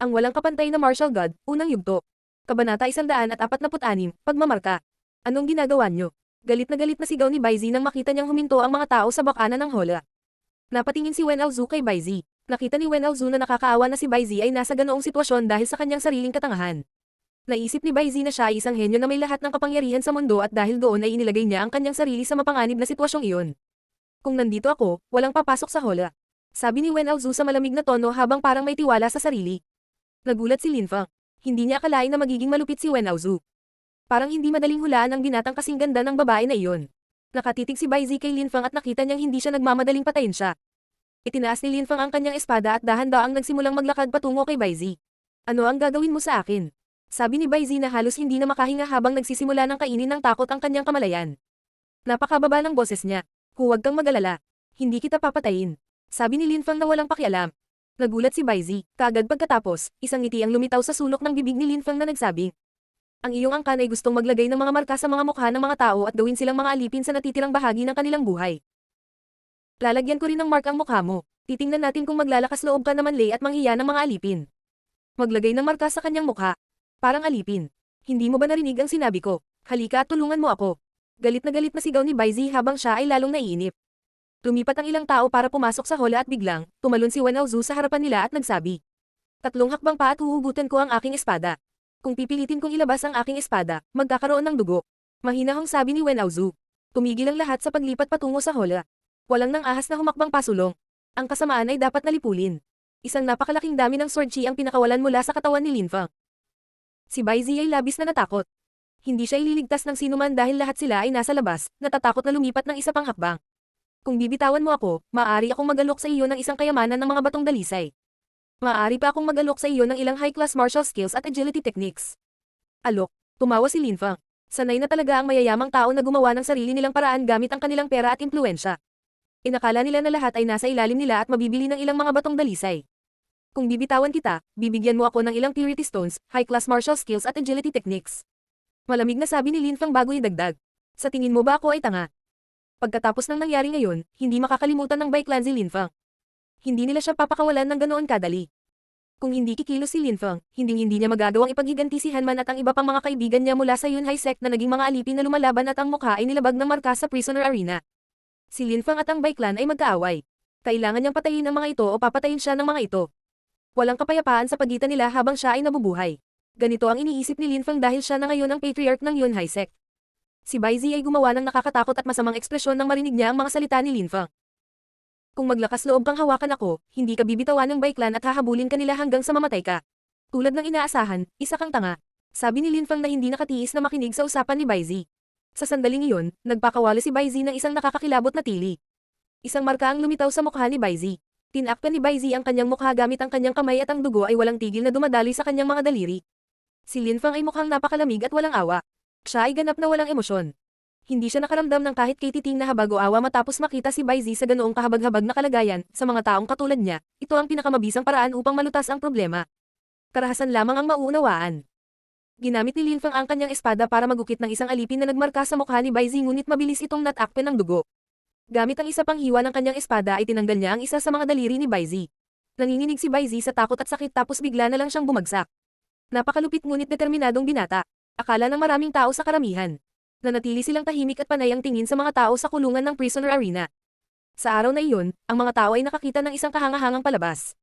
Ang walang kapantay na martial god, unang yugto. Kabanata 146, pagmamarka. Anong ginagawa nyo? Galit na sigaw ni Baizi nang makita niyang huminto ang mga tao sa bakana ng hola. Napatingin si Wen Aozu kay Baizi. Nakita ni Wen Aozu na nakakaawa na si Baizi ay nasa ganoong sitwasyon dahil sa kanyang sariling katangahan. Naisip ni Baizi na siya ay isang henyo na may lahat ng kapangyarihan sa mundo at dahil doon ay inilagay niya ang kanyang sarili sa mapanganib na sitwasyong iyon. Kung nandito ako, walang papasok sa hola. Sabi ni Wen Aozu sa malamig na tono habang parang may tiwala sa sarili. Nagulat si Lin Feng. Hindi niya akalain na magiging malupit si Wen Aozu. Parang hindi madaling hulaan ang binatang kasing ganda ng babae na iyon. Nakatitig si Baizi kay Lin Feng at nakita niyang hindi siya nagmamadaling patayin siya. Itinaas ni Lin Feng ang kanyang espada at dahan-daang nagsimulang maglakad patungo kay Baizi. Ano ang gagawin mo sa akin? Sabi ni Baizi na halos hindi na makahinga habang nagsisimula ng kainin ng takot ang kanyang kamalayan. Napakababa ng boses niya. Huwag kang mag-alala. Hindi kita papatayin. Sabi ni Lin Feng na walang pakialam. Nagulat si Baizi. Kaagad pagkatapos, isang ngiti ang lumitaw sa sulok ng bibig ni Lin Feng na nagsabi. Ang iyong angkan ay gustong maglagay ng mga marka sa mga mukha ng mga tao at gawin silang mga alipin sa natitirang bahagi ng kanilang buhay. Lalagyan ko rin ng mark ang mukha mo. Titingnan natin kung maglalakas loob ka naman lay at manghiya ng mga alipin. Maglagay ng marka sa kanyang mukha. Parang alipin. Hindi mo ba narinig ang sinabi ko? Halika at tulungan mo ako. Galit na sigaw ni Baizi habang siya ay lalong naiinip. Lumipat ang ilang tao para pumasok sa hola at biglang, tumalon si Wen Aozu sa harapan nila at nagsabi. 3 hakbang pa at huhugutin ko ang aking espada. Kung pipilitin kong ilabas ang aking espada, magkakaroon ng dugo. Mahinahong sabi ni Wen Aozu. Tumigil ang lahat sa paglipat patungo sa hola. Walang nang ahas na humakbang pasulong. Ang kasamaan ay dapat nalipulin. Isang napakalaking dami ng sword chi ang pinakawalan mula sa katawan ni Lin Feng. Si Baizi ay labis na natakot. Hindi siya ililigtas ng sinuman dahil lahat sila ay nasa labas, natatakot na lumipat ng isa pang hakbang. Kung bibitawan mo ako, maaari akong magalok sa iyo ng isang kayamanan ng mga batong dalisay. Maaari pa akong magalok sa iyo ng ilang high-class martial skills at agility techniques. Alok, tumawa si Lin Feng. Sanay na talaga ang mayayamang tao na gumawa ng sarili nilang paraan gamit ang kanilang pera at impluensya. Inakala nila na lahat ay nasa ilalim nila at mabibili ng ilang mga batong dalisay. Kung bibitawan kita, bibigyan mo ako ng ilang purity stones, high-class martial skills at agility techniques. Malamig na sabi ni Lin Feng bago idagdag. Sa tingin mo ba ako ay tanga? Pagkatapos ng nangyari ngayon, hindi makakalimutan ng Bai Clan si Lin Feng. Hindi nila siya papakawalan ng ganoon kadali. Kung hindi kikilos si Lin Feng, hindi niya magagawang ipaghiganti si Hanman at ang iba pang mga kaibigan niya mula sa Yunhai sect na naging mga alipin na lumalaban at ang mukha ay nilabag ng marka sa prisoner arena. Si Lin Feng at ang Bai Clan ay magkaaway. Kailangan niyang patayin ang mga ito o papatayin siya ng mga ito. Walang kapayapaan sa pagitan nila habang siya ay nabubuhay. Ganito ang iniisip ni Lin Feng dahil siya na ngayon ang patriarch ng Yunhai sect. Si Baizi ay gumawa ng nakakatakot at masamang ekspresyon nang marinig niya ang mga salita ni Lin Feng. Kung maglakas loob kang hawakan ako, hindi ka bibitawan ng Bai Clan at hahabulin ka nila hanggang sa mamatay ka. Tulad ng inaasahan, isa kang tanga. Sabi ni Lin Feng na hindi nakatiis na makinig sa usapan ni Baizi. Sa sandaling iyon, nagpakawala si Baizi ng isang nakakakilabot na tili. Isang marka ang lumitaw sa mukha ni Baizi. Tinakpan ni Baizi ang kanyang mukha gamit ang kanyang kamay at ang dugo ay walang tigil na dumadaloy sa kanyang mga daliri. Si Lin Feng ay mukhang napakalamig at walang awa. Siya ay ganap na walang emosyon. Hindi siya nakaramdam ng kahit kay titing na habag o awa matapos makita si Baizi sa ganoong kahabag-habag na kalagayan. Sa mga taong katulad niya, ito ang pinakamabisang paraan upang malutas ang problema. Karahasan lamang ang mauunawaan. Ginamit ni Lin Feng ang kanyang espada para magukit ng isang alipin na nagmarka sa mukha ni Baizi ngunit mabilis itong natakpan ng dugo. Gamit ang isa pang hiwa ng kanyang espada ay tinanggal niya ang isa sa mga daliri ni Baizi. Nanginginig si Baizi sa takot at sakit tapos bigla na lang siyang bumagsak. Napakalupit ngunit determinadong binata. Akala ng maraming tao sa karamihan. Nanatili silang tahimik at panay ang tingin sa mga tao sa kulungan ng prisoner arena. Sa araw na iyon, ang mga tao ay nakakita ng isang kahangahangang palabas.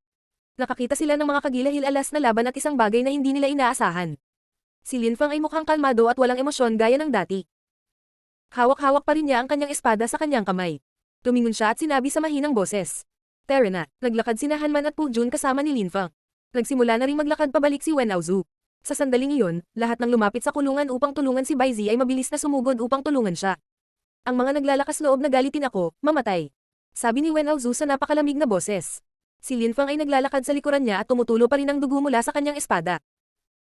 Nakakita sila ng mga kagilahil-alas na laban at isang bagay na hindi nila inaasahan. Si Lin Feng ay mukhang kalmado at walang emosyon gaya ng dati. Hawak-hawak pa rin niya ang kanyang espada sa kanyang kamay. Tumingon siya at sinabi sa mahinang boses. Tara na, naglakad sina Hanman at Pu Jun kasama ni Lin Feng. Nagsimula na ring maglakad pabalik si Wen Aozu. Sa sandaling iyon, lahat ng lumapit sa kulungan upang tulungan si Baizi ay mabilis na sumugod upang tulungan siya. Ang mga naglalakas loob na galitin ako, mamatay. Sabi ni Wen Aozu sa napakalamig na boses. Si Lin Feng ay naglalakad sa likuran niya at tumutulo pa rin ang dugo mula sa kanyang espada.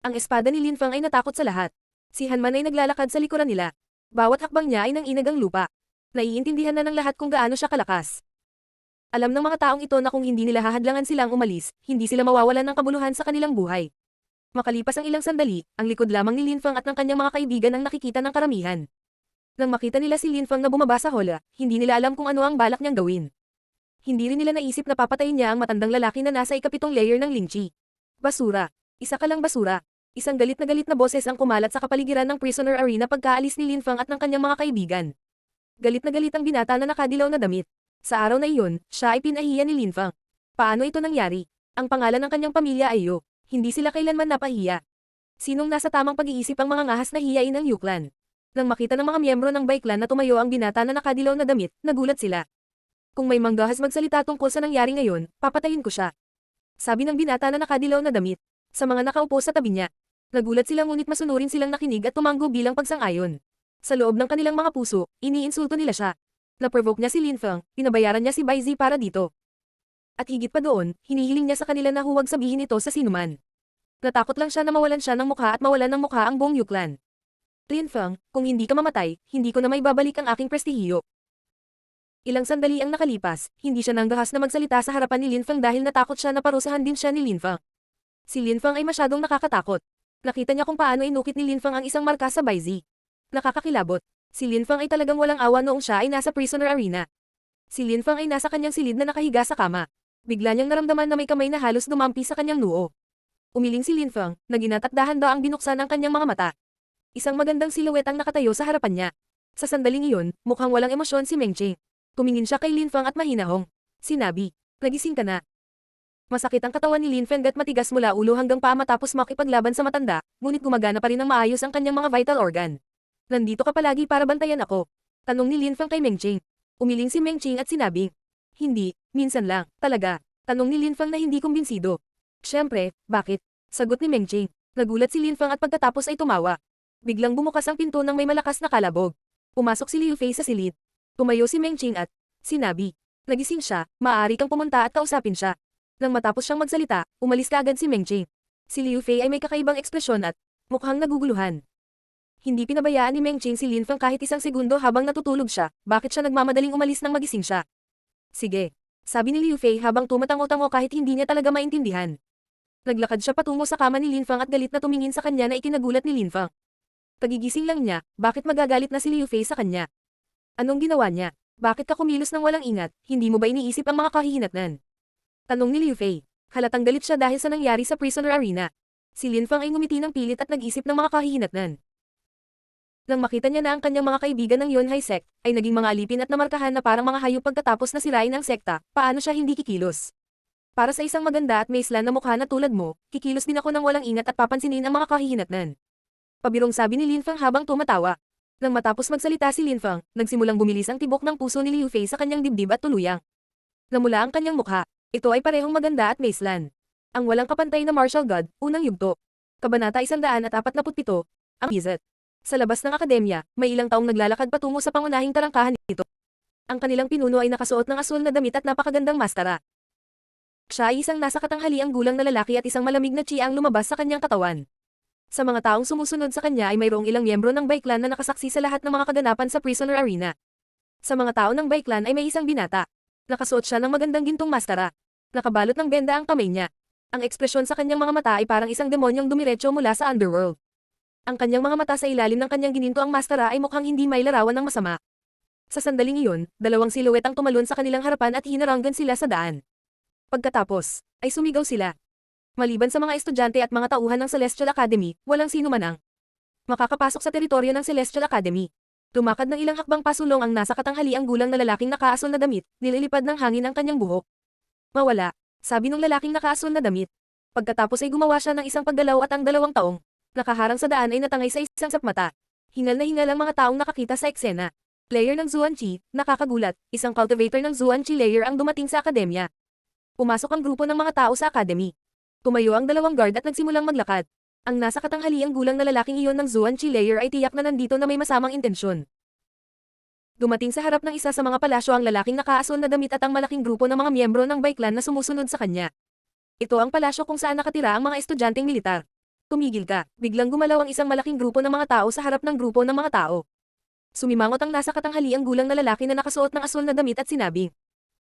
Ang espada ni Lin Feng ay natakot sa lahat. Si Hanman ay naglalakad sa likuran nila. Bawat hakbang niya ay nanginag ang lupa. Naiintindihan na ng lahat kung gaano siya kalakas. Alam ng mga taong ito na kung hindi nila hahadlangan silang umalis, hindi sila mawawalan ng kabuluhan sa kanilang buhay. Makalipas ang ilang sandali, ang likod lamang ni Lin Feng at ng kanyang mga kaibigan ang nakikita ng karamihan. Nang makita nila si Lin Feng na bumaba sa hola, hindi nila alam kung ano ang balak niyang gawin. Hindi rin nila naisip na papatayin niya ang matandang lalaki na nasa ikapitong layer ng Lingchi. Basura. Isa ka lang basura. Isang galit na boses ang kumalat sa kapaligiran ng prisoner arena pagkaalis ni Linfang at ng kanyang mga kaibigan. Galit na galit ang binata na nakadilaw na damit. Sa araw na iyon, siya ay pinahiya ni Linfang. Paano ito nangyari? Ang pangalan ng kanyang pamilya ay Yu. Hindi sila kailanman napahiya. Sinong nasa tamang pag-iisip ang mga ngahas na hiyain ng Yu clan? Nang makita ng mga miyembro ng Bai clan na tumayo ang binata na nakadilaw na damit, nagulat sila. Kung may manggahas magsalita tungkol sa nangyari ngayon, papatayin ko siya. Sabi ng binata na nakadilaw na damit. Sa mga nakaupo sa tabi niya. Nagulat sila ngunit masunurin silang nakinig at tumanggo bilang pagsang-ayon. Sa loob ng kanilang mga puso, iniinsulto nila siya. Na-provoke niya si Linfang, pinabayaran niya si Bai Zi para dito. At higit pa doon, hinihiling niya sa kanila na huwag sabihin ito sa sinuman. Natakot lang siya na mawalan siya ng mukha at mawalan ng mukha ang buong Yu clan. Linfang, kung hindi ka mamatay, hindi ko na may babalik ang aking prestihiyo. Ilang sandali ang nakalipas, hindi siya nanggahas na magsalita sa harapan ni Linfang dahil natakot siya na parusahan din siya ni Linfang. Si Linfang ay masyadong nakakatakot. Nakita niya kung paano inukit ni Linfang ang isang marka sa Bai Zi. Nakakakilabot. Si Linfang ay talagang walang awa noong siya ay nasa prisoner arena. Si Linfang ay nasa kanyang silid na nakahiga sa kama. Bigla niyang naramdaman na may kamay na halos dumampi sa kanyang noo. Umiling si Linfang, na ginatakdahan daw ang binuksan ng kanyang mga mata. Isang magandang siluwet ang nakatayo sa harapan niya. Sa sandaling iyon, mukhang walang emosyon si Mengcheng. Tumingin siya kay Linfang at mahinahong. Sinabi, nagising ka na. Masakit ang katawan ni Linfeng at matigas mula ulo hanggang paa matapos makipaglaban sa matanda, ngunit gumagana pa rin ng maayos ang kanyang mga vital organ. Nandito ka palagi para bantayan ako. Tanong ni Linfeng kay Mengcheng. Umiling si Mengcheng at sinabing, hindi, minsan lang, talaga. Tanong ni Linfeng na hindi kumbinsido. Siyempre, bakit? Sagot ni Mengcheng. Nagulat si Linfeng at pagkatapos ay tumawa. Biglang bumukas ang pinto ng may malakas na kalabog. Pumasok si Liu Fei sa silid. Tumayo si Mengcheng at sinabi, nagising siya, maaari kang pumunta at kausapin siya. Nang matapos siyang magsalita, umalis kaagad si Mengcheng. Si Liu Fei ay may kakaibang ekspresyon at mukhang naguguluhan. Hindi pinabayaan ni Mengcheng si Linfeng kahit isang segundo habang natutulog siya, bakit siya nagmamadaling umalis nang magising siya? Sige, sabi ni Liu Fei habang tumatango-tango kahit hindi niya talaga maintindihan. Naglakad siya patungo sa kama ni Linfeng at galit na tumingin sa kanya na ikinagulat ni Linfeng. Pagigising lang niya, bakit magagalit na si Liu Fei sa kanya? Anong ginawa niya? Bakit ka kumilos ng walang ingat, hindi mo ba iniisip ang mga kahihinatnan? Tanong ni Liu Fei. Halatang galit siya dahil sa nangyari sa prisoner arena. Si Linfeng ay ngumiti ng pilit at nag-isip ng mga kahihinatnan. Nang makita niya na ang kanyang mga kaibigan ng Yunhai sect, ay naging mga alipin at namarkahan na parang mga hayop pagkatapos na sirain ang sekta, paano siya hindi kikilos? Para sa isang maganda at maislan na mukha na tulad mo, kikilos din ako ng walang ingat at papansinin ang mga kahihinatnan. Pabirong sabi ni Linfeng habang tumatawa. Nang matapos magsalita si Linfeng, nagsimulang bumilis ang tibok ng puso ni Liu Fei sa kanyang dibdib at tuluyang. Namula ang kanyang mukha. Ito ay parehong maganda at maislan. Ang walang kapantay na martial god, unang yugto. Kabanata 147, ang Bizet. Sa labas ng akademya, may ilang taong naglalakad patungo sa pangunahing tarangkahan nito. Ang kanilang pinuno ay nakasuot ng asul na damit at napakagandang mastara. Siya ay isang nasa katanghaliang gulang na lalaki at isang malamig na chi ang lumabas sa kanyang katawan. Sa mga taong sumusunod sa kanya ay mayroong ilang miyembro ng Bai clan na nakasaksi sa lahat ng mga kaganapan sa prisoner arena. Sa mga tao ng Bai clan ay may isang binata. Nakasuot siya ng magandang gintong mastara. Nakabalot ng benda ang kamay niya. Ang ekspresyon sa kanyang mga mata ay parang isang demonyong dumiretso mula sa underworld. Ang kanyang mga mata sa ilalim ng kanyang gininto ang mastara ay mukhang hindi may larawan ng masama. Sa sandaling iyon, dalawang siluwet ang tumalon sa kanilang harapan at hinaranggan sila sa daan. Pagkatapos, ay sumigaw sila. Maliban sa mga estudyante at mga tauhan ng Celestial Academy, walang sino man ang makakapasok sa teritoryo ng Celestial Academy. Tumakad ng ilang hakbang pasulong ang nasa katanghaliang gulang na lalaking nakaasul na damit, nililipad ng hangin ang kanyang buhok. Mawala, sabi ng lalaking nakaasul na damit. Pagkatapos ay gumawa siya ng isang paggalaw at ang 2 taong nakaharang sa daan ay natangay sa isang sapmata. Hingal na hingal ang mga taong nakakita sa eksena. Player ng Zuanqi, nakakagulat, isang cultivator ng Zuanqi layer ang dumating sa akademya. Pumasok ang grupo ng mga tao sa academy. Tumayo ang 2 guard at nagsimulang maglakad. Ang nasa katanghaliang gulang na lalaking iyon ng Zuanqi layer ay tiyak na nandito na may masamang intensyon. Dumating sa harap ng isa sa mga palasyo ang lalaking nakaasul na damit at ang malaking grupo ng mga miyembro ng Bai clan na sumusunod sa kanya. Ito ang palasyo kung saan nakatira ang mga estudyanteng militar. Tumigil ka, biglang gumalaw ang isang malaking grupo ng mga tao sa harap ng grupo ng mga tao. Sumimangot ang nasa katanghaliang gulang na lalaki na nakasuot ng asul na damit at sinabi,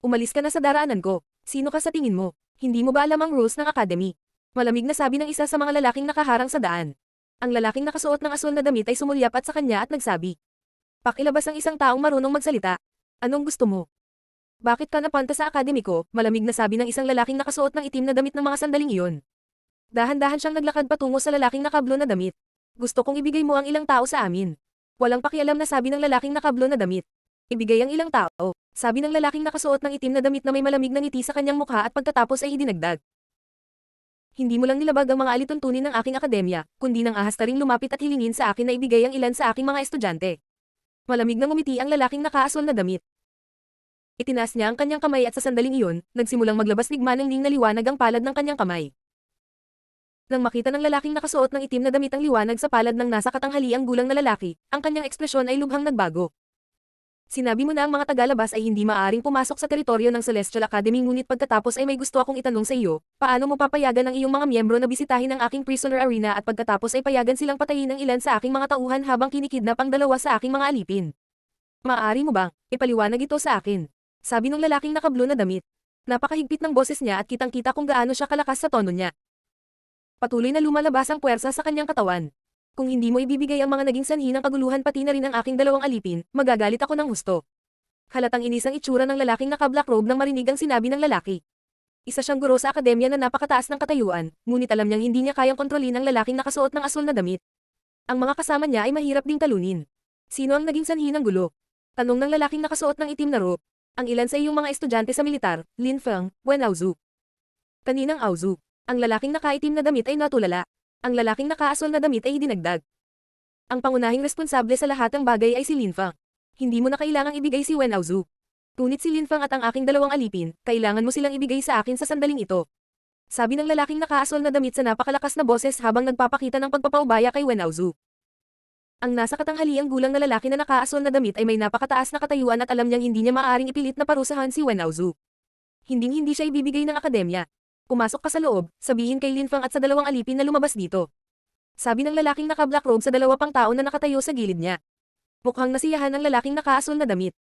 umalis ka na sa daraanan ko, sino ka sa tingin mo? Hindi mo ba alam ang rules ng academy? Malamig na sabi ng isa sa mga lalaking nakaharang sa daan. Ang lalaking nakasuot ng asul na damit ay sumulyap at sa kanya at nagsabi, pakilabas ang isang taong marunong magsalita. Anong gusto mo? Bakit ka napunta sa academy ko? Malamig na sabi ng isang lalaking nakasuot ng itim na damit ng mga sandaling iyon. Dahan-dahan siyang naglakad patungo sa lalaking nakablo na damit. Gusto kong ibigay mo ang ilang tao sa amin. Walang pakialam na sabi ng lalaking nakablo na damit. Ibigay ang ilang tao, sabi ng lalaking nakasuot ng itim na damit na may malamig na ngiti sa kanyang mukha at pagkatapos ay idinagdag. Hindi mo lang nilabag ang mga alituntunin ng aking akademya, kundi nang ahas ka ring lumapit at hilingin sa akin na ibigay ang ilan sa aking mga estudyante. Malamig na ngumiti ang lalaking nakaasol na damit. Itinaas niya ang kanyang kamay at sa sandaling iyon, nagsimulang maglabas ligma ng ning na liwanag ang palad ng kanyang kamay. Nang makita ng lalaking nakasuot ng itim na damit ang liwanag sa palad ng nasa katanghaliang gulang na lalaki, ang kanyang ekspresyon ay lubhang nagbago. Sinabi mo na ang mga tagalabas ay hindi maaaring pumasok sa teritoryo ng Celestial Academy ngunit pagkatapos ay may gusto akong itanong sa iyo, paano mo papayagan ang iyong mga miyembro na bisitahin ang aking prisoner arena at pagkatapos ay payagan silang patayin ng ilan sa aking mga tauhan habang kinikidnap ang dalawa sa aking mga alipin? Maaari mo bang ipaliwanag ito sa akin? Sabi ng lalaking nakablo na damit. Napakahigpit ng boses niya at kitang-kita kung gaano siya kalakas sa tono niya. Patuloy na lumalabas ang puwersa sa kanyang katawan. Kung hindi mo ibibigay ang mga naging sanhi ng kaguluhan pati na rin ang aking dalawang alipin, magagalit ako ng husto. Halatang inis ang itsura ng lalaking naka-black robe nang marinig ang sinabi ng lalaki. Isa siyang guro sa akademya na napakataas ng katayuan, ngunit alam niyang hindi niya kayang kontrolin ang lalaking nakasuot ng asul na damit. Ang mga kasama niya ay mahirap ding talunin. Sino ang naging sanhi ng gulo? Tanong ng lalaking nakasuot ng itim na robe. Ang ilan sa iyong mga estudyante sa militar, Lin Feng, Wen Aozu. Kaninang Aozu. Ang lalaking nakaitim na damit ay natulala. Ang lalaking nakaasol na damit ay idinagdag. Ang pangunahing responsable sa lahat ng bagay ay si Lin Feng. Hindi mo na kailangang ibigay si Wen Aozu. Ngunit si Lin Feng at ang aking dalawang alipin, kailangan mo silang ibigay sa akin sa sandaling ito. Sabi ng lalaking nakaasol na damit sa napakalakas na boses habang nagpapakita ng pagpapaubaya kay Wen Aozu. Ang nasa katanghaliang gulang na lalaki na nakaasol na damit ay may napakataas na katayuan at alam niyang hindi niya maaaring ipilit na parusahan si Wen Aozu. Hinding-hindi siya ibibigay ng akademya. Pumasok ka sa loob, sabihin kay Lin Feng at sa dalawang alipin na lumabas dito. Sabi ng lalaking naka-black robe sa dalawa pang tao na nakatayo sa gilid niya. Mukhang nasiyahan ang lalaking nakaasol na damit.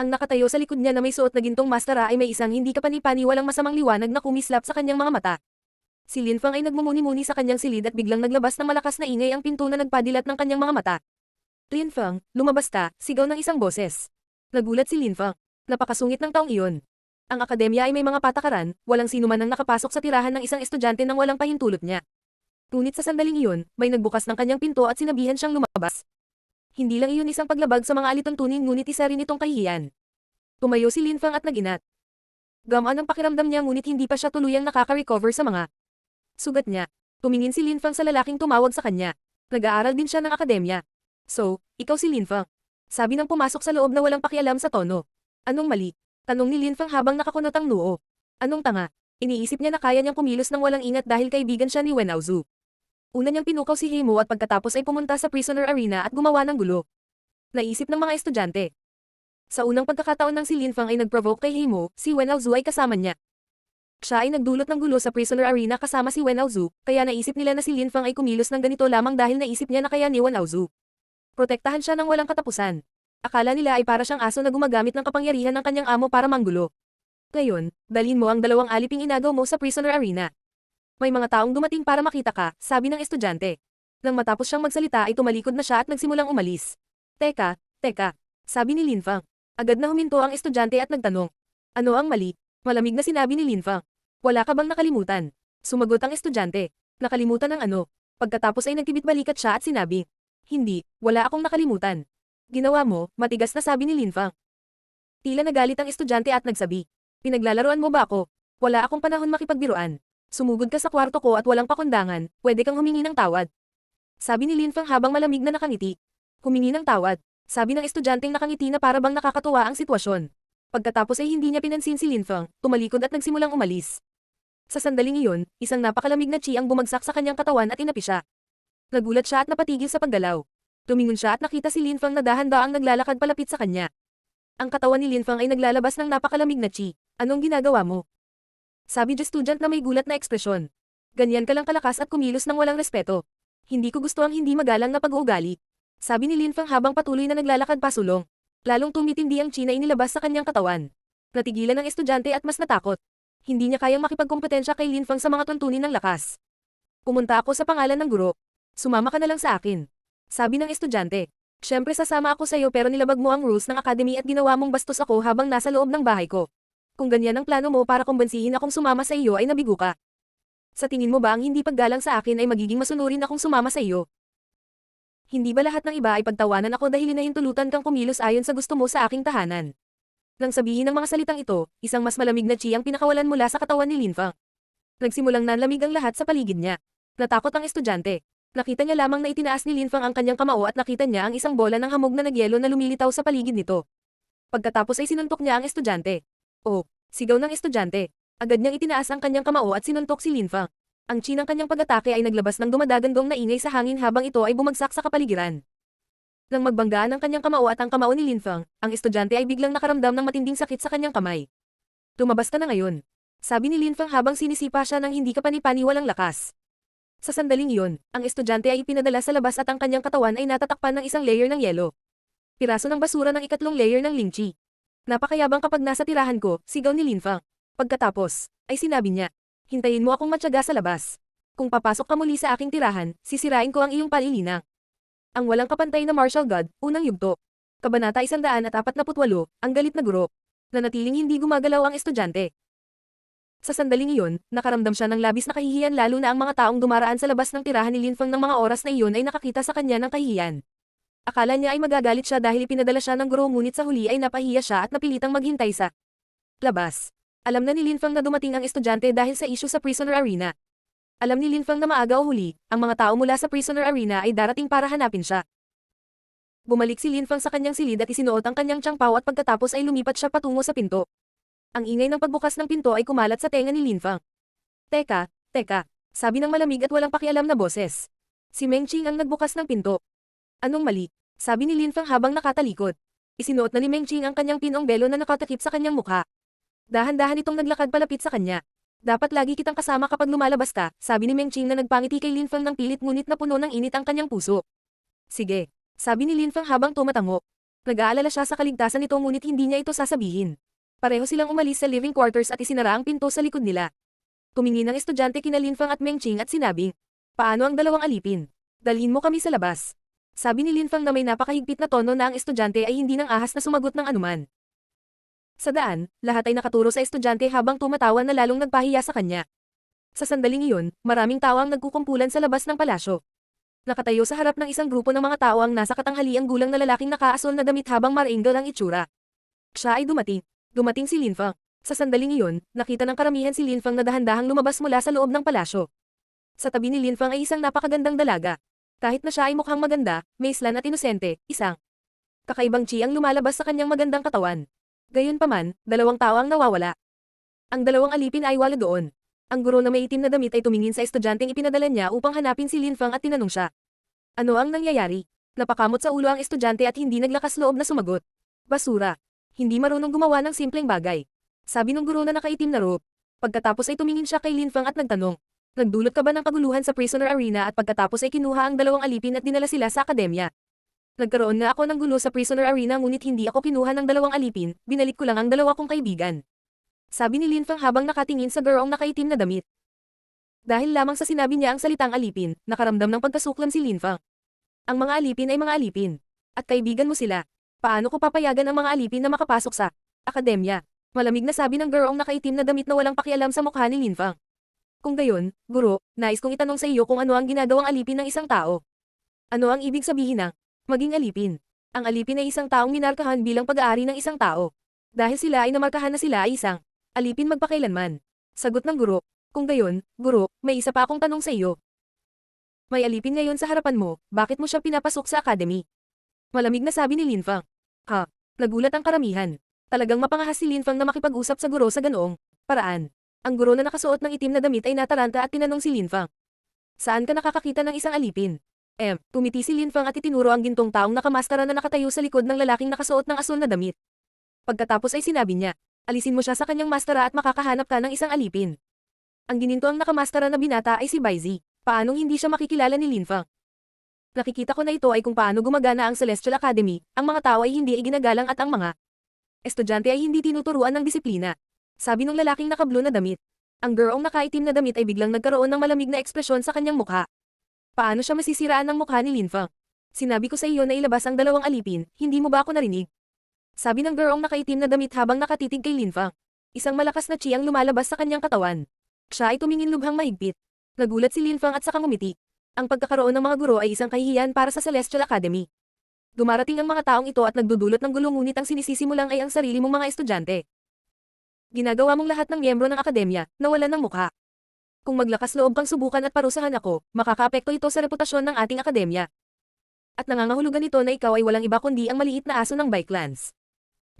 Ang nakatayo sa likod niya na may suot na gintong mastara ay may isang hindi kapani-pani walang masamang liwanag na kumislap sa kanyang mga mata. Si Lin Feng ay nagmumuni-muni sa kanyang silid at biglang naglabas ng malakas na ingay ang pinto na nagpadilat ng kanyang mga mata. Lin Feng, lumabas ka, sigaw ng isang boses. Nagulat si Lin Feng. Napakasungit ng taong iyon. Ang akademya ay may mga patakaran, walang sino man ang nakapasok sa tirahan ng isang estudyante nang walang pahintulot niya. Ngunit sa sandaling iyon, may nagbukas ng kanyang pinto at sinabihan siyang lumabas. Hindi lang iyon isang paglabag sa mga alituntunin ngunit isa rin itong kahihiyan. Tumayo si Lin Feng at naginat. Gamaan ang pakiramdam niya ngunit hindi pa siya tuluyang nakaka-recover sa mga sugat niya. Tumingin si Lin Feng sa lalaking tumawag sa kanya. Nag-aaral din siya ng akademya. So, ikaw si Lin Feng. Sabi ng pumasok sa loob na walang pakialam sa tono. Anong mali? Tanong ni Lin Feng habang nakakunot ang noo. Anong tanga? Iniisip niya na kaya niyang kumilos ng walang ingat dahil kaibigan siya ni Wen Aozu. Una niyang pinukaw si Heimo at pagkatapos ay pumunta sa prisoner arena at gumawa ng gulo. Naisip ng mga estudyante. Sa unang pagkakataon ng si Lin Feng ay nag-provoke kay Heimo, si Wen Aozu ay kasama niya. Siya ay nagdulot ng gulo sa prisoner arena kasama si Wen Aozu, kaya naisip nila na si Lin Feng ay kumilos ng ganito lamang dahil naisip niya na kaya ni Wen Aozu. Protektahan siya ng walang katapusan. Akala nila ay para siyang aso na gumagamit ng kapangyarihan ng kanyang amo para manggulo. Ngayon, dalhin mo ang dalawang aliping inagaw mo sa prisoner arena. May mga taong dumating para makita ka, sabi ng estudyante. Nang matapos siyang magsalita ay tumalikod na siya at nagsimulang umalis. Teka, sabi ni Lin Feng. Agad na huminto ang estudyante at nagtanong. Ano ang mali? Malamig na sinabi ni Lin Feng. Wala ka bang nakalimutan? Sumagot ang estudyante. Nakalimutan ng ano? Pagkatapos ay nagkibit-balikat siya at sinabi. Hindi, wala akong nakalimutan. Ginawa mo, matigas na sabi ni Lin Feng. Tila nagalit ang estudyante at nagsabi. Pinaglalaroan mo ba ako? Wala akong panahon makipagbiruan. Sumugod ka sa kwarto ko at walang pakundangan, pwede kang humingi ng tawad. Sabi ni Lin Feng habang malamig na nakangiti. Humingi ng tawad. Sabi ng estudyanteng nakangiti na para bang nakakatuwa ang sitwasyon. Pagkatapos ay hindi niya pinansin si Lin Feng, tumalikod at nagsimulang umalis. Sa sandaling iyon, isang napakalamig na chi ang bumagsak sa kanyang katawan at inapi siya. Nagulat siya at napatigil sa paggalaw. Tumingon siya at nakita si Lin Feng na dahan-daang naglalakad palapit sa kanya. Ang katawan ni Lin Feng ay naglalabas ng napakalamig na chi. Anong ginagawa mo? Sabi the student na may gulat na ekspresyon. Ganyan ka lang kalakas at kumilos ng walang respeto. Hindi ko gusto ang hindi magalang na pag-uugali. Sabi ni Lin Feng habang patuloy na naglalakad pasulong. Lalong tumitindi ang chi na inilabas sa kanyang katawan. Natigilan ang estudyante at mas natakot. Hindi niya kayang makipagkompetensya kay Lin Feng sa mga tuntunin ng lakas. Pumunta ako sa pangalan ng guro. Sumama ka na lang sa akin. Sabi ng estudyante. Siyempre sasama ako sa iyo pero nilabag mo ang rules ng academy at ginawa mong bastos ako habang nasa loob ng bahay ko. Kung ganyan ang plano mo para kumbansihin akong sumama sa iyo ay nabigo ka. Sa tingin mo ba ang hindi paggalang sa akin ay magiging masunurin akong sumama sa iyo? Hindi ba lahat ng iba ay pagtawanan ako dahil hinahintulutan kang kumilos ayon sa gusto mo sa aking tahanan? Nang sabihin ng mga salitang ito, isang mas malamig na chi ang pinakawalan mula sa katawan ni Lin Fang. Nagsimulang nanlamig ang lahat sa paligid niya. Natakot ang estudyante. Nakita niya lamang na itinaas ni Lin Fang ang kanyang kamao at nakita niya ang isang bola ng hamog na nagyelo na lumilitaw sa paligid nito. Pagkatapos ay sinuntok niya ang estudyante. Oh, sigaw ng estudyante. Agad niyang itinaas ang kanyang kamao at sinuntok si Lin Fang. Ang chi ng kanyang pag-atake ay naglabas ng dumadagandong na ingay sa hangin habang ito ay bumagsak sa kapaligiran. Nang magbanggaan ang kanyang kamao at ang kamao ni Lin Fang, ang estudyante ay biglang nakaramdam ng matinding sakit sa kanyang kamay. Tumabas ka na ngayon. Sabi ni Lin Fang habang sinisipa siya ng hindi kapani-pani walang lakas. Sa sandaling iyon, ang estudyante ay ipinadala sa labas at ang kanyang katawan ay natatakpan ng isang layer ng yelo. Piraso ng basura ng ikatlong layer ng lingchi. Napakayabang kapag nasa tirahan ko, sigaw ni Lin Fang. Pagkatapos, ay sinabi niya, hintayin mo akong matyaga sa labas. Kung papasok ka muli sa aking tirahan, sisirain ko ang iyong panilinang. Ang walang kapantay na martial god, unang yugto. Kabanata 148, ang galit na guro. Nanatiling hindi gumagalaw ang estudyante. Sa sandaling iyon, nakaramdam siya ng labis na kahihiyan lalo na ang mga taong dumaraan sa labas ng tirahan ni Lin Fang ng mga oras na iyon ay nakakita sa kanya ng kahihiyan. Akala niya ay magagalit siya dahil ipinadala siya ng guro ngunit sa huli ay napahiya siya at napilitang maghintay sa labas. Alam na ni Lin Fang na dumating ang estudyante dahil sa issue sa prisoner arena. Alam ni Lin Fang na maaga o huli, ang mga tao mula sa prisoner arena ay darating para hanapin siya. Bumalik si Lin Fang sa kanyang silid at isinuot ang kanyang tsangpaw at pagkatapos ay lumipat siya patungo sa pinto. Ang ingay ng pagbukas ng pinto ay kumalat sa tenga ni Lin Fang. Teka, sabi ng malamig at walang pakialam na boses. Si Meng Qing ang nagbukas ng pinto. Anong mali? Sabi ni Lin Fang habang nakatalikod. Isinuot na ni Meng Qing ang kanyang pinong belo na nakatakip sa kanyang mukha. Dahan-dahan itong naglakad palapit sa kanya. Dapat lagi kitang kasama kapag lumalabas ka, sabi ni Meng Qing na nagpangiti kay Lin Fang ng pilit ngunit napuno ng init ang kanyang puso. Sige, sabi ni Lin Fang habang tumatango. Nag-aalala siya sa kaligtasan nito ngunit hindi niya ito sasabihin. Pareho silang umalis sa living quarters at isinara ang pinto sa likod nila. Tumingin ang estudyante kina Lin Fang at Meng Qing at sinabing, paano ang dalawang alipin? Dalhin mo kami sa labas. Sabi ni Lin Fang na may napakahigpit na tono na ang estudyante ay hindi nang ahas na sumagot ng anuman. Sa daan, lahat ay nakaturo sa estudyante habang tumatawa na lalong nagpahiya sa kanya. Sa sandaling iyon, maraming tao ang nagkukumpulan sa labas ng palasyo. Nakatayo sa harap ng isang grupo ng mga tao ang nasa katanghaliang gulang na lalaking nakaasol na damit habang maringal ang itsura. Siya ay dumating. Dumating si Lin Fang. Sa sandaling iyon, nakita ng karamihan si Lin Fang na dahan-dahang lumabas mula sa loob ng palasyo. Sa tabi ni Lin Fang ay isang napakagandang dalaga. Kahit na siya ay mukhang maganda, maislan at inosente, isang kakaibang chi ang lumalabas sa kanyang magandang katawan. Gayunpaman, dalawang tao ang nawawala. Ang dalawang alipin ay wala doon. Ang guro na may itim na damit ay tumingin sa estudyanteng ipinadala niya upang hanapin si Lin Fang at tinanong siya. Ano ang nangyayari? Napakamot sa ulo ang estudyante at hindi naglakas loob na sumagot. Basura. Hindi marunong gumawa ng simpleng bagay. Sabi ng guro na nakaitim na robe. Pagkatapos ay tumingin siya kay Lin Fang at nagtanong. Nagdulot ka ba ng kaguluhan sa prisoner arena at pagkatapos ay kinuha ang dalawang alipin at dinala sila sa akademya? Nagkaroon nga ako ng gulo sa prisoner arena ngunit hindi ako kinuha ng dalawang alipin, binalik ko lang ang dalawa kong kaibigan. Sabi ni Lin Fang habang nakatingin sa gurong nakaitim na damit. Dahil lamang sa sinabi niya ang salitang alipin, nakaramdam ng pagkasuklam si Lin Fang. Ang mga alipin ay mga alipin. At kaibigan mo sila. Paano ko papayagan ang mga alipin na makapasok sa akademya? Malamig na sabi ng gurong nakaitim na damit na walang pakialam sa mukha ni Lin Fang. Kung gayon, guro, nais kong itanong sa iyo kung ano ang ginagawang alipin ng isang tao. Ano ang ibig sabihin ng maging alipin? Ang alipin ay isang taong minarkahan bilang pag-aari ng isang tao. Dahil sila ay namarkahan na sila ay isang alipin magpakailanman. Sagot ng guro. Kung gayon, guro, may isa pa akong tanong sa iyo. May alipin ngayon sa harapan mo, bakit mo siya pinapasok sa academy? Malamig na sabi ni Lin Fang. Ha? Nagulat ang karamihan. Talagang mapangahas si Lin Fang na makipag-usap sa guro sa ganoong paraan. Ang guro na nakasuot ng itim na damit ay nataranta at tinanong si Lin Fang. Saan ka nakakakita ng isang alipin? Tumiti si Lin Fang at itinuro ang gintong taong nakamaskara na nakatayo sa likod ng lalaking nakasuot ng asul na damit. Pagkatapos ay sinabi niya, alisin mo siya sa kanyang maskara at makakahanap ka ng isang alipin. Ang gininto ang nakamaskara na binata ay si Baizi. Paanong hindi siya makikilala ni Lin Fang? Nakikita ko na ito ay kung paano gumagana ang Celestial Academy, ang mga tao ay hindi iginagalang at ang mga estudyante ay hindi tinuturuan ng disiplina. Sabi ng lalaking naka-blue na damit. Ang gurong nakaitim na damit ay biglang nagkaroon ng malamig na ekspresyon sa kanyang mukha. Paano siya masisiraan ng mukha ni Lin Fang? Sinabi ko sa iyo na ilabas ang dalawang alipin, hindi mo ba ako narinig? Sabi ng gurong nakaitim na damit habang nakatitig kay Lin Fang. Isang malakas na chi ang lumalabas sa kanyang katawan. Siya ay tumingin lubhang mahigpit. Nagulat si Linfang at saka ngumiti. Ang pagkakaroon ng mga guro ay isang kahihiyan para sa Celestial Academy. Dumarating ang mga taong ito at nagdudulot ng gulo ngunit ang sinisisi mo lang ay ang sarili mong mga estudyante. Ginagawa mong lahat ng miyembro ng akademya, nawalan ng mukha. Kung maglakas loob kang subukan at parusahan ako, makakaapekto ito sa reputasyon ng ating akademya. At nangangahulugan ito na ikaw ay walang iba kundi ang maliit na aso ng Baiklans.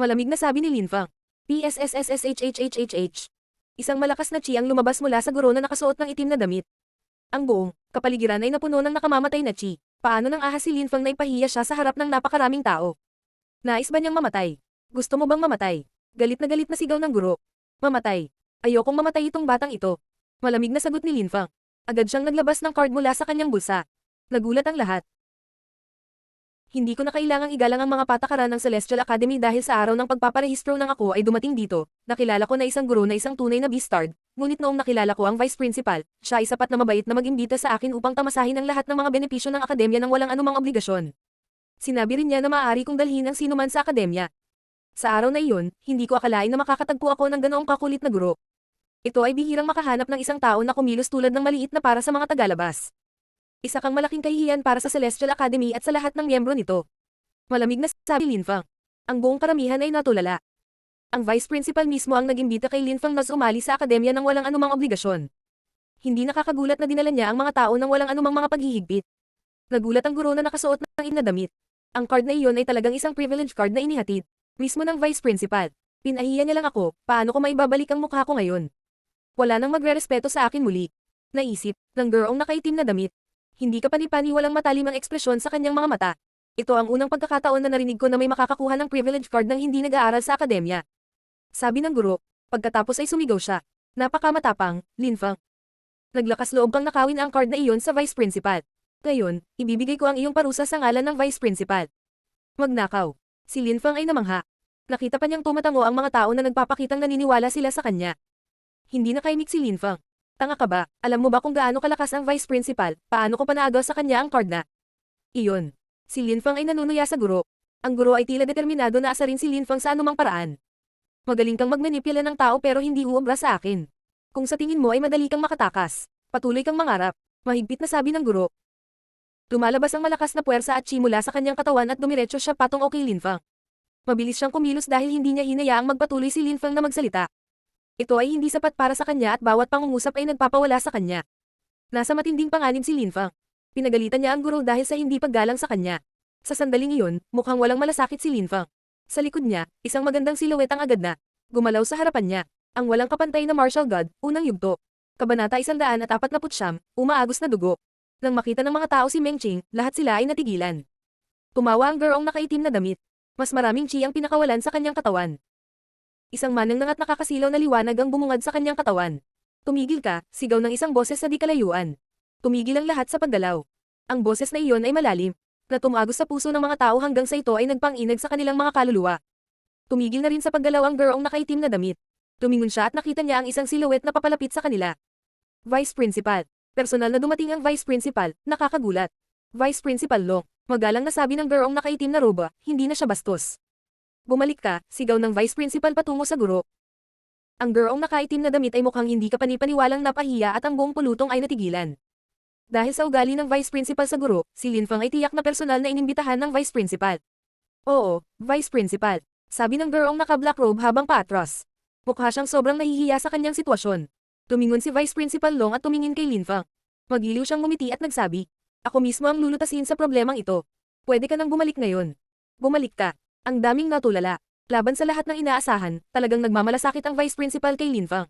Malamig na sabi ni Linfang. PSSSSHHHHH. Isang malakas na chi ang lumabas mula sa guro na nakasuot ng itim na damit. Ang buong kapaligiran ay napuno ng nakamamatay na chi. Paano nang ahas si Linfang na ipahiya siya sa harap ng napakaraming tao? Nais ba niyang mamatay? Gusto mo bang mamatay? Galit na sigaw ng guro. Mamatay. Ayokong mamatay itong batang ito. Malamig na sagot ni Linfang. Agad siyang naglabas ng card mula sa kanyang bulsa. Nagulat ang lahat. Hindi ko na kailangang igalang ang mga patakaran ng Celestial Academy dahil sa araw ng pagpaparehistro ng ako ay dumating dito. Nakilala ko na isang guro na isang tunay na Beastard, ngunit noong nakilala ko ang Vice Principal, siya ay sapat na mabait na mag-imbita sa akin upang tamasahin ang lahat ng mga benepisyo ng akademya nang walang anumang obligasyon. Sinabi rin niya na maaari kong dalhin ang sinuman sa akademya. Sa araw na iyon, hindi ko akalain na makakatagpo ako ng ganoong kakulit na guro. Ito ay bihirang makahanap ng isang tao na kumilos tulad ng maliit na para sa mga tagalabas. Isa kang malaking kahihiyan para sa Celestial Academy at sa lahat ng miyembro nito. Malamig na sabi Linfang. Ang buong karamihan ay natulala. Ang Vice Principal mismo ang nag-imbita kay Linfang na umali sa akademya nang walang anumang obligasyon. Hindi nakakagulat na dinala niya ang mga tao nang walang anumang mga paghihigpit. Nagulat ang guro na nakasuot ng itim na damit. Ang card na iyon ay talagang isang privilege card na inihatid, mismo ng Vice Principal. Pinahiya niya lang ako, paano ko maibabalik ang mukha ko ngayon? Wala nang magre-respeto sa akin muli. Naisip, ng gurong nakaitim na damit. Hindi ka panipani walang matalim ang ekspresyon sa kanyang mga mata. Ito ang unang pagkakataon na narinig ko na may makakakuha ng privilege card nang hindi nag-aaral sa akademya. Sabi ng guro, pagkatapos ay sumigaw siya. Napakamatapang, Linfang. Naglakas loob kang nakawin ang card na iyon sa Vice Principal. Ngayon, ibibigay ko ang iyong parusa sa ngalan ng Vice Principal. Magnakaw. Si Linfang ay namangha. Nakita pa niyang tumatango ang mga tao na nagpapakitang naniniwala sila sa kanya. Hindi nakaimik si Linfang. Tanga ka ba? Alam mo ba kung gaano kalakas ang Vice Principal? Paano ko panaagaw sa kanya ang card na? Iyon. Si Linfang ay nanunuya sa guro. Ang guro ay tila determinado na asarin si Linfang sa anumang paraan. Magaling kang magmanipula ng tao pero hindi uobra sa akin. Kung sa tingin mo ay madali kang makatakas, patuloy kang mangarap. Mahigpit na sabi ng guro. Lumalabas ang malakas na puwersa at chi mula sa kanyang katawan at dumiretso siya patungo kay Linfang. Mabilis siyang kumilos dahil hindi niya hinayaang magpatuloy si Linfang na magsalita. Ito ay hindi sapat para sa kanya at bawat pangungusap ay nagpapawala sa kanya. Nasa matinding panganib si Linfang. Pinagalitan niya ang guro dahil sa hindi paggalang sa kanya. Sa sandaling iyon, mukhang walang malasakit si Linfang. Sa likod niya, isang magandang silhouette ang agad na gumalaw sa harapan niya. Ang walang kapantay na martial god, unang yugto. Kabanata 149, umaagos na dugo. Nang makita ng mga tao si Meng Qing, lahat sila ay natigilan. Tumawa ang gurong nakaitim na damit. Mas maraming chi ang pinakawalan sa kanyang katawan. Isang mananang at nakakasilaw na liwanag ang bumungad sa kanyang katawan. Tumigil ka, sigaw ng isang boses sa di kalayuan. Tumigil ang lahat sa paggalaw. Ang boses na iyon ay malalim, na tumagos sa puso ng mga tao hanggang sa ito ay nagpang-inag sa kanilang mga kaluluwa. Tumigil na rin sa paggalaw ang gurong nakaitim na damit. Tumingon siya at nakita niya ang isang silhouette na papalapit sa kanila. Vice Principal. Personal na dumating ang Vice Principal, nakakagulat. Vice Principal Long, magalang na sabi ng gurong nakaitim na roba, hindi na siya bastos. Bumalik ka, sigaw ng Vice Principal patungo sa guro. Ang gurong nakaitim na damit ay mukhang hindi ka panipaniwalang napahiya at ang buong pulutong ay natigilan. Dahil sa ugali ng Vice Principal sa guro, si Linfang ay tiyak na personal na inimbitahan ng Vice Principal. Oo, Vice Principal, sabi ng gurong naka-black robe habang paatras. Mukha siyang sobrang nahihiya sa kanyang sitwasyon. Tumingon si Vice Principal Long at tumingin kay Linfang. Magiliw siyang ngumiti at nagsabi, ako mismo ang lulutasin sa problemang ito. Pwede ka nang bumalik ngayon. Bumalik ka. Ang daming natulala. Laban sa lahat ng inaasahan, talagang nagmamalasakit ang Vice Principal kay Linfang.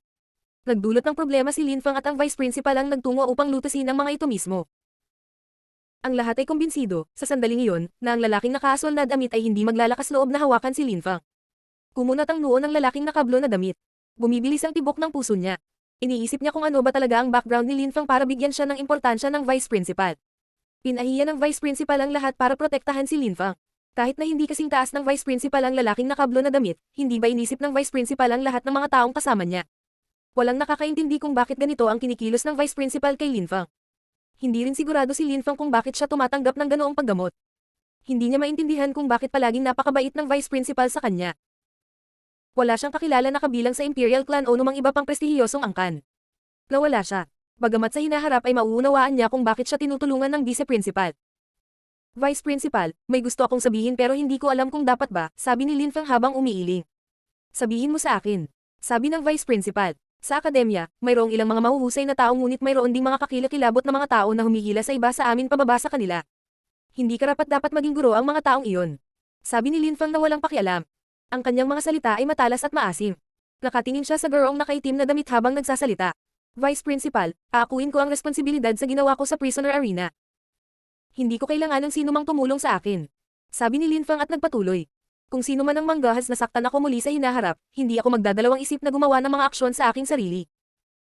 Nagdulot ng problema si Linfang at ang Vice Principal ang nagtungo upang lutasin ang mga ito mismo. Ang lahat ay kumbinsido, sa sandaling iyon, na ang lalaking nakaasol na damit ay hindi maglalakas loob na hawakan si Linfang. Kumunat ang noo ng lalaking nakablo na damit. Bumibilis ang tibok ng puso niya. Iniisip niya kung ano ba talaga ang background ni Linfang para bigyan siya ng importansya ng Vice Principal. Pinahiya ng Vice Principal ang lahat para protektahan si Linfang. Kahit na hindi kasing taas ng Vice Principal ang lalaking nakablo na damit, hindi ba inisip ng Vice Principal ang lahat ng mga taong kasama niya? Walang nakakaintindi kung bakit ganito ang kinikilos ng Vice Principal kay Linfang. Hindi rin sigurado si Linfang kung bakit siya tumatanggap ng ganoong paggamot. Hindi niya maintindihan kung bakit palaging napakabait ng Vice Principal sa kanya. Wala siyang kakilala na kabilang sa Imperial Clan o numang iba pang prestihiyosong angkan. Nawala siya. Bagamat sa hinaharap ay mauunawaan niya kung bakit siya tinutulungan ng vice principal. Vice principal, may gusto akong sabihin pero hindi ko alam kung dapat ba, sabi ni Lin Feng habang umiiling. Sabihin mo sa akin. Sabi ng vice principal. Sa akademya, mayroong ilang mga mahuhusay na tao ngunit mayroon ding mga kakilakilabot na mga tao na humihila sa iba sa amin pababa sa kanila. Hindi karapat-dapat maging guro ang mga taong iyon. Sabi ni Lin Feng na walang pakialam. Ang kanyang mga salita ay matalas at maasim. Nakatingin siya sa gurong nakaitim na damit habang nagsasalita. Vice Principal, aakuin ko ang responsibilidad sa ginawa ko sa prisoner arena. Hindi ko kailangan ng sinumang tumulong sa akin. Sabi ni Lin Feng at nagpatuloy. Kung sino man ang manggahas nasaktan ako muli sa hinaharap, hindi ako magdadalawang isip na gumawa ng mga aksyon sa aking sarili.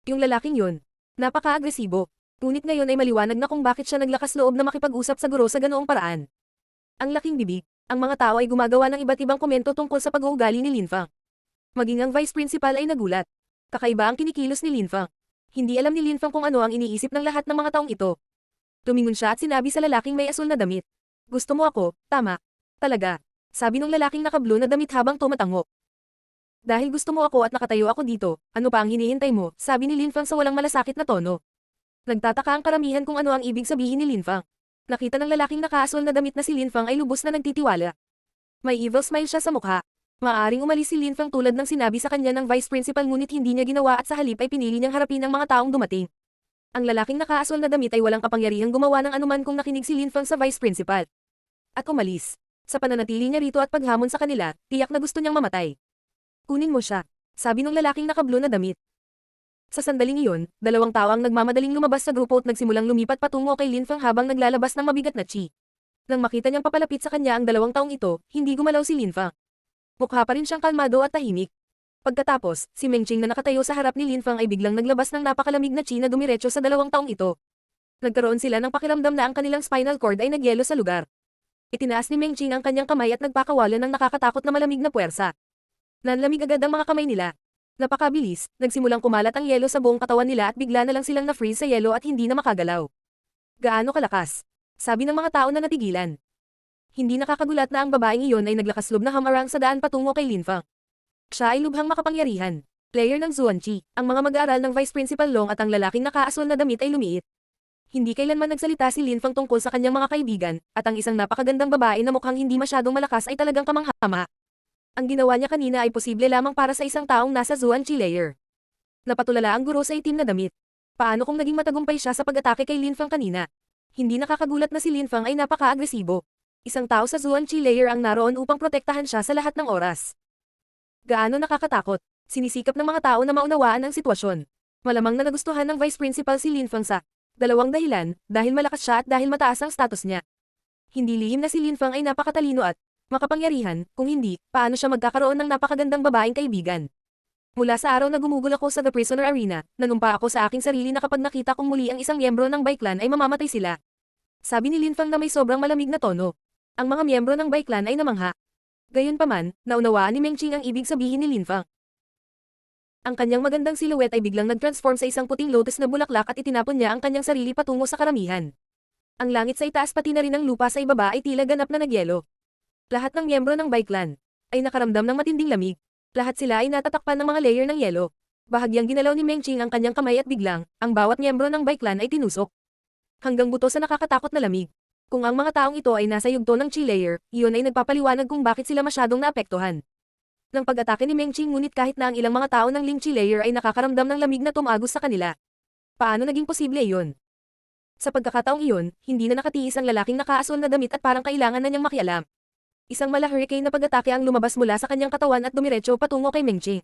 Yung lalaking yun, napaka-agresibo. Ngunit ngayon ay maliwanag na kung bakit siya naglakas loob na makipag-usap sa guro sa ganoong paraan. Ang laking bibig, ang mga tao ay gumagawa ng iba't ibang komento tungkol sa pag-uugali ni Lin Feng. Maging ang vice principal ay nagulat. Kakaiba ang kinikilos ni Lin Feng. Hindi alam ni Lin Feng kung ano ang iniisip ng lahat ng mga taong ito. Tumingon siya at sinabi sa lalaking may asul na damit. Gusto mo ako, tama. Talaga. Sabi ng lalaking naka-blue na damit habang tumatango. Dahil gusto mo ako at nakatayo ako dito, ano pa ang hinihintay mo, sabi ni Lin Feng sa walang malasakit na tono. Nagtataka ang karamihan kung ano ang ibig sabihin ni Lin Feng. Nakita ng lalaking naka-asul na damit na si Lin Feng ay lubos na nagtitiwala. May evil smile siya sa mukha. Maaaring umalis si Lin Feng tulad ng sinabi sa kanya ng vice principal ngunit hindi niya ginawa at sa halip ay pinili niyang harapin ang mga taong dumating. Ang lalaking naka-asul na damit ay walang kapangyarihang gumawa ng anuman kung nakinig si Lin Feng sa vice principal. At umalis. Sa pananatili niya rito at paghamon sa kanila, tiyak na gusto niyang mamatay. Kunin mo siya. Sabi ng lalaking naka-blue na damit. Sa sandaling iyon, dalawang tao ang nagmamadaling lumabas sa grupo at nagsimulang lumipat patungo kay Lin Feng habang naglalabas ng mabigat na chi. Nang makita niyang papalapit sa kanya ang dalawang taong ito, hindi gumalaw si Lin Feng. Mukha pa rin siyang kalmado at tahimik. Pagkatapos, si Meng Qing na nakatayo sa harap ni Lin Feng ay biglang naglabas ng napakalamig na chi na dumiretso sa dalawang taong ito. Nagkaroon sila ng pakiramdam na ang kanilang spinal cord ay nagyelo sa lugar. Itinaas ni Meng Qing ang kanyang kamay at nagpakawalan ng nakakatakot na malamig na puwersa. Nanlamig agad ang mga kamay nila. Napakabilis, nagsimulang kumalat ang yelo sa buong katawan nila at bigla na lang silang na-freeze sa yelo at hindi na makagalaw. Gaano kalakas? Sabi ng mga tao na natigilan. Hindi nakakagulat na ang babaeng iyon ay naglakasloob na hamarang sa daan patungo kay Lin Feng. Siya ay lubhang makapangyarihan. Player ng Zuanqi, ang mga mag-aaral ng Vice Principal Long at ang lalaking naka-asul na damit ay lumiit. Hindi kailanman nagsalita si Lin Feng tungkol sa kanyang mga kaibigan, at ang isang napakagandang babae na mukhang hindi masyadong malakas ay talagang kamangha-mangha. Ang ginawa niya kanina ay posible lamang para sa isang taong nasa Zuanqi layer. Napatulala ang guro sa itim na damit. Paano kung naging matagumpay siya sa pag-atake kay Lin Feng kanina? Hindi nakakagulat na si Lin Feng ay napaka-agresibo. Isang tao sa Zuanqi layer ang naroon upang protektahan siya sa lahat ng oras. Gaano nakakatakot. Sinisikap ng mga tao na maunawaan ang sitwasyon. Malamang na nagustuhan ng Vice Principal si Lin Feng sa dalawang dahilan, dahil malakas siya at dahil mataas ang status niya. Hindi lihim na si Lin Feng ay napakatalino at makapangyarihan, kung hindi, paano siya magkakaroon ng napakagandang babaeng kaibigan. Mula sa araw na gumugol ako sa The Prisoner Arena, nanumpa ako sa aking sarili na kapag nakita kong muli ang isang miyembro ng Bai Clan ay mamamatay sila. Sabi ni Lin Feng na may sobrang malamig na tono. Ang mga miyembro ng Bai Clan ay namangha. Gayunpaman, naunawaan ni Meng Qing ang ibig sabihin ni Lin Feng. Ang kanyang magandang silhouette ay biglang nag-transform sa isang puting lotus na bulaklak at itinapon niya ang kanyang sarili patungo sa karamihan. Ang langit sa itaas pati na rin ang lupa sa ibaba ay tila ganap na nagyelo. Lahat ng miyembro ng Bai Clan ay nakaramdam ng matinding lamig. Lahat sila ay natatakpan ng mga layer ng yelo. Bahagyang ginalaw ni Meng Qing ang kanyang kamay at biglang, ang bawat miyembro ng Bai Clan ay tinusok. Hanggang buto sa nakakatakot na lamig. Kung ang mga taong ito ay nasa yugto ng chi layer, iyon ay nagpapaliwanag kung bakit sila masyadong naapektuhan. Nang pag-atake ni Meng Qing ngunit kahit na ang ilang mga tao ng Ling Chi layer ay nakakaramdam ng lamig na tumagos sa kanila. Paano naging posible iyon? Sa pagkakataong iyon, hindi na nakatiis ang lalaking naka-asul na damit at parang kailangan na niyang makialam. Isang mala-hurricane na pag-atake ang lumabas mula sa kanyang katawan at dumiretso patungo kay Meng Qing.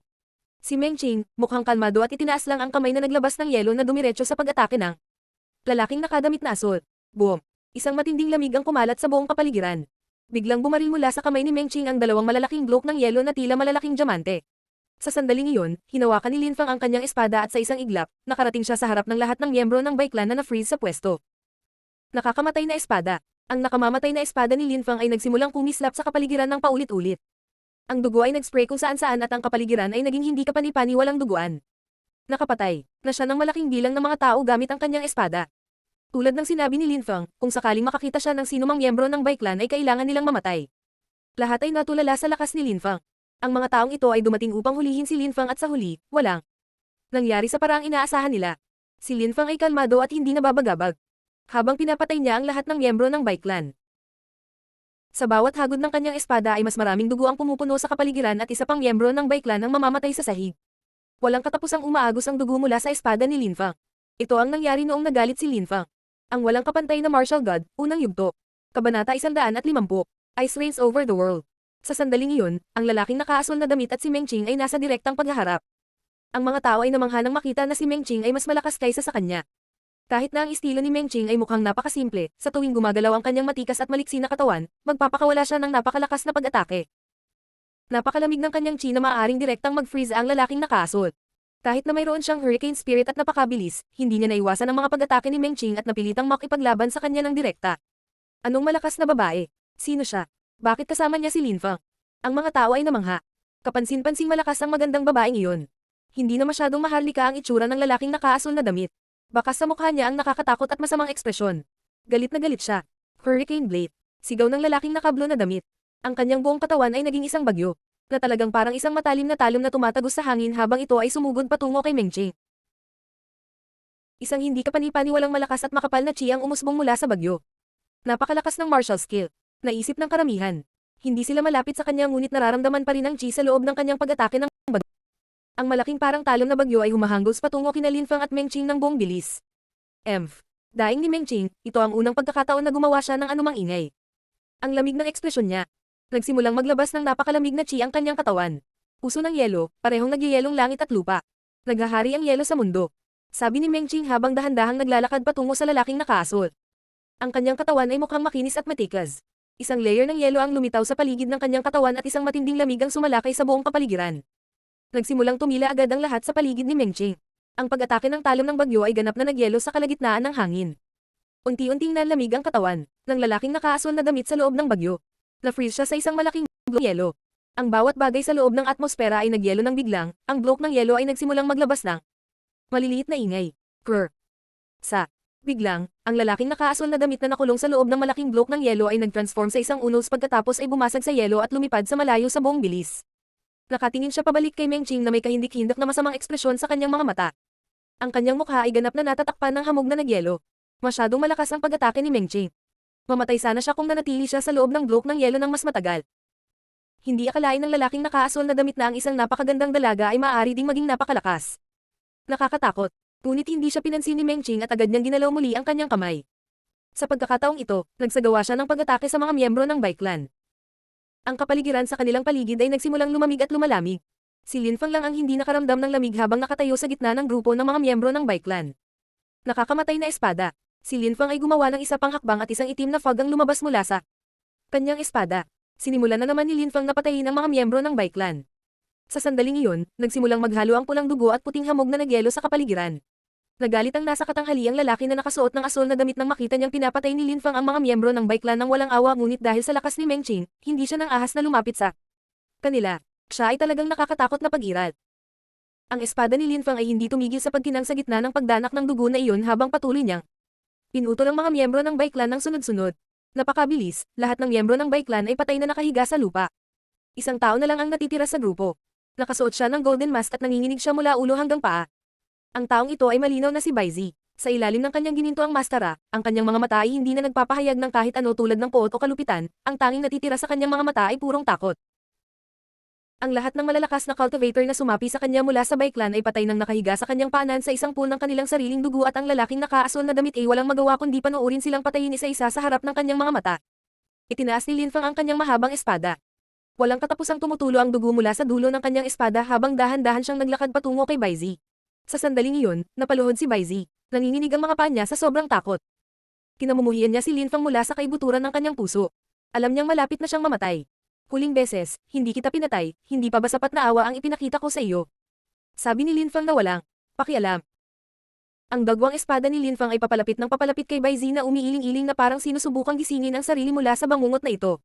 Si Meng Qing, mukhang kalmado at itinaas lang ang kamay na naglabas ng yelo na dumiretso sa pag-atake ng lalaking nakadamit na asul. Boom! Isang matinding lamig ang kumalat sa buong kapaligiran. Biglang bumaril mula sa kamay ni Meng Qing ang dalawang malalaking bloke ng yelo na tila malalaking diamante. Sa sandaling iyon, hinawakan ni Lin Feng ang kanyang espada at sa isang iglap, nakarating siya sa harap ng lahat ng miyembro ng Bai Clan na na-freeze sa pwesto. Nakakamatay na espada. Ang nakamamatay na espada ni Lin Feng ay nagsimulang kumislap sa kapaligiran ng paulit-ulit. Ang dugo ay nag-spray kung saan-saan at ang kapaligiran ay naging hindi kapani-pani walang duguan. Nakapatay na siya ng malaking bilang ng mga tao gamit ang kanyang espada. Tulad ng sinabi ni Lin Feng, kung sakaling makakita siya ng sinumang miyembro ng Bai Clan ay kailangan nilang mamatay. Lahat ay natulala sa lakas ni Lin Feng. Ang mga taong ito ay dumating upang hulihin si Lin Feng at sa huli, walang nangyari sa paraang inaasahan nila. Si Lin Fang ay kalmado at hindi nababagabag. Habang pinapatay niya ang lahat ng miyembro ng Bai Clan. Sa bawat hagod ng kanyang espada ay mas maraming dugo ang pumupuno sa kapaligiran at isa pang miyembro ng Bai Clan ang mamamatay sa sahig. Walang katapusang umaagos ang dugo mula sa espada ni Lin Fang. Ito ang nangyari noong nagalit si Lin Fang. Ang walang kapantay na martial god, unang yugto. Kabanata 150. Ice reigns over the world. Sa sandaling iyon, ang lalaking nakaasul na damit at si Meng Qing ay nasa direktang paghaharap. Ang mga tao ay namangha nang makita na si Meng Qing ay mas malakas kaysa sa kanya. Kahit na ang estilo ni Meng Qing ay mukhang napakasimple, sa tuwing gumagalaw ang kanyang matikas at maliksi na katawan, magpapakawala siya ng napakalakas na pag-atake. Napakalamig ng kanyang chi na maaaring direktang mag-freeze ang lalaking nakaasul. Kahit na mayroon siyang hurricane spirit at napakabilis, hindi niya naiwasan ang mga pag-atake ni Meng Qing at napilitang makipaglaban sa kanya ng direkta. Anong malakas na babae? Sino siya? Bakit kasama niya si Lin Fang? Ang mga tao ay namangha. Kapansin-pansing malakas ang magandang babaeng iyon. Hindi na masyadong maharlika ang itsura ng lalaking nakaasul na damit. Bakas sa mukha niya ang nakakatakot at masamang ekspresyon. Galit na galit siya. Hurricane Blade. Sigaw ng lalaking nakablo na damit. Ang kanyang buong katawan ay naging isang bagyo, na talagang parang isang matalim na talon na tumatagos sa hangin habang ito ay sumugod patungo kay Meng Qing. Isang hindi kapani-paniwalang malakas at makapal na chi ang umusbong mula sa bagyo. Napakalakas ng martial skill. Naisip ng karamihan. Hindi sila malapit sa kanya ngunit nararamdaman pa rin ang chi sa loob ng kanyang pag-atake ng bagyo. Ang malaking parang talon na bagyo ay humahanggos patungo kina Lin Fang at Meng Qing ng buong bilis. Daing ni Meng Qing, ito ang unang pagkakataon na gumawa siya ng anumang ingay. Ang lamig ng ekspresyon niya. Nagsimulang maglabas ng napakalamig na chi ang kanyang katawan. Puso ng yelo, parehong nagyayelong langit at lupa. Naghahari ang yelo sa mundo. Sabi ni Meng Qing habang dahan-dahang naglalakad patungo sa lalaking nakaasul. Ang kanyang katawan ay mukhang makinis at matikas. Isang layer ng yelo ang lumitaw sa paligid ng kanyang katawan at isang matinding lamig ang sumalakay sa buong kapaligiran. Nagsimulang tumila agad ang lahat sa paligid ni Meng Qing. Ang pag-atake ng talon ng bagyo ay ganap na nagyelo sa kalagitnaan ng hangin. Unti-unting nanlamig ang katawan ng lalaking nakaasul na damit sa loob ng bagyo. Na-freeze siya sa isang malaking blok ng yelo. Ang bawat bagay sa loob ng atmosfera ay nagyelo ng biglang, ang blok ng yelo ay nagsimulang maglabas ng maliliit na ingay. Biglang, ang lalaking nakaasul na damit na nakulong sa loob ng malaking blok ng yelo ay nag-transform sa isang unos pagkatapos ay bumasag sa yelo at lumipad sa malayo sa buong bilis. Nakatingin siya pabalik kay Meng Qing na may kahindik-hindak na masamang ekspresyon sa kanyang mga mata. Ang kanyang mukha ay ganap na natatakpan ng hamog na nagyelo. Masyadong malakas ang pag-atake ni Meng Qing. Mamatay sana siya kung nanatili siya sa loob ng blok ng yelo ng mas matagal. Hindi akalain ng lalaking nakaasul na damit na ang isang napakagandang dalaga ay maaari ding maging napakalakas. Nakakatakot. Ngunit hindi siya pinansin ni Meng Qing at agad niyang ginalaw muli ang kanyang kamay. Sa pagkakataong ito, nagsagawa siya ng pag-atake sa mga miyembro ng Bai Clan. Ang kapaligiran sa kanilang paligid ay nagsimulang lumamig at lumalamig. Si Lin Fang lang ang hindi nakaramdam ng lamig habang nakatayo sa gitna ng grupo ng mga miyembro ng Bai Clan. Nakakamatay na espada. Si Lin Fang ay gumawa ng isa pang hakbang at isang itim na fog ang lumabas mula sa kanyang espada. Sinimulan na naman ni Lin Fang na patayin ang mga miyembro ng Bai Clan. Sa sandaling iyon, nagsimulang maghalo ang pulang dugo at puting hamog na nagyelo sa kapaligiran. Nagalit ang nasa katanghaliang lalaki na nakasuot ng asul na damit nang makita niyang pinapatay ni Lin Fang ang mga miyembro ng Bai Clan nang walang awa ngunit dahil sa lakas ni Meng Qing, hindi siya nang ahas na lumapit sa kanila. Siya ay talagang nakakatakot na pag-iral. Ang espada ni Lin Fang ay hindi tumigil sa pagkinang sa gitna ng pagdanak ng dugo na iyon habang patuloy niyang pinutol ang mga miyembro ng Bai Clan ng sunod-sunod. Napakabilis, lahat ng miyembro ng Bai Clan ay patay na nakahiga sa lupa. Isang tao na lang ang natitira sa grupo. Nakasuot siya ng golden mask at nanginginig siya mula ulo hanggang paa. Ang taong ito ay malinaw na si Bai Zi. Sa ilalim ng kanyang gininto ang maskara, ang kanyang mga mata ay hindi na nagpapahayag ng kahit ano tulad ng poot o kalupitan, ang tanging natitira sa kanyang mga mata ay purong takot. Ang lahat ng malalakas na cultivator na sumapi sa kanya mula sa Bai Clan ay patay nang nakahiga sa kanyang paanan sa isang pool ng kanilang sariling dugo at ang lalaking nakaasul na damit ay walang magawa kundi panoorin silang patayin isa-isa sa harap ng kanyang mga mata. Itinaas ni Lin Fang ang kanyang mahabang espada. Walang katapusang tumutulo ang dugo mula sa dulo ng kanyang espada habang dahan-dahan siyang naglakad patungo kay Bai Zi. Sa sandaling iyon, napaluhod si Bai Zi. Nanginginig ang mga paa niya sa sobrang takot. Kinamumuhian niya si Lin Fang mula sa kaibuturan ng kanyang puso. Alam niyang malapit na siyang mamatay. Huling beses, hindi kita pinatay, hindi pa ba sapat na awa ang ipinakita ko sa iyo? Sabi ni Lin Fang na walang pakialam. Ang dagwang espada ni Lin Fang ay papalapit ng papalapit kay Bai Zi na umiiling-iling na parang sinusubukang gisingin ang sarili mula sa bangungot na ito.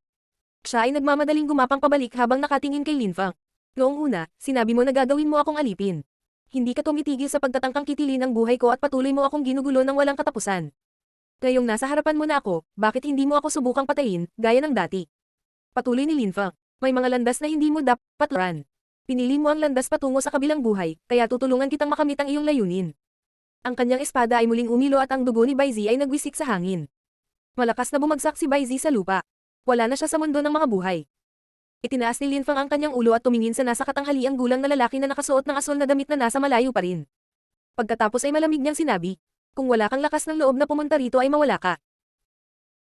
Siya ay nagmamadaling gumapang pabalik habang nakatingin kay Lin Fang. Noong una, sinabi mo na gagawin mo akong alipin. Hindi ka tumitigil sa pagtatangkang kitilin ang buhay ko at patuloy mo akong ginugulo ng walang katapusan. Ngayong nasa harapan mo na ako, bakit hindi mo ako subukang patayin, gaya ng dati? Patuloy ni Lin Fang. May mga landas na hindi mo dapat laran. Pinili mo ang landas patungo sa kabilang buhay, kaya tutulungan kitang makamit ang iyong layunin. Ang kanyang espada ay muling umilo at ang dugo ni Baizi ay nagwisik sa hangin. Malakas na bumagsak si Baizi sa lupa. Wala na siya sa mundo ng mga buhay. Itinaas ni Linfang ang kanyang ulo at tumingin sa nasa katanghaliang gulang na lalaki na nakasuot ng asul na damit na nasa malayo pa rin. Pagkatapos ay malamig niyang sinabi, kung wala kang lakas ng loob na pumunta rito ay mawala ka.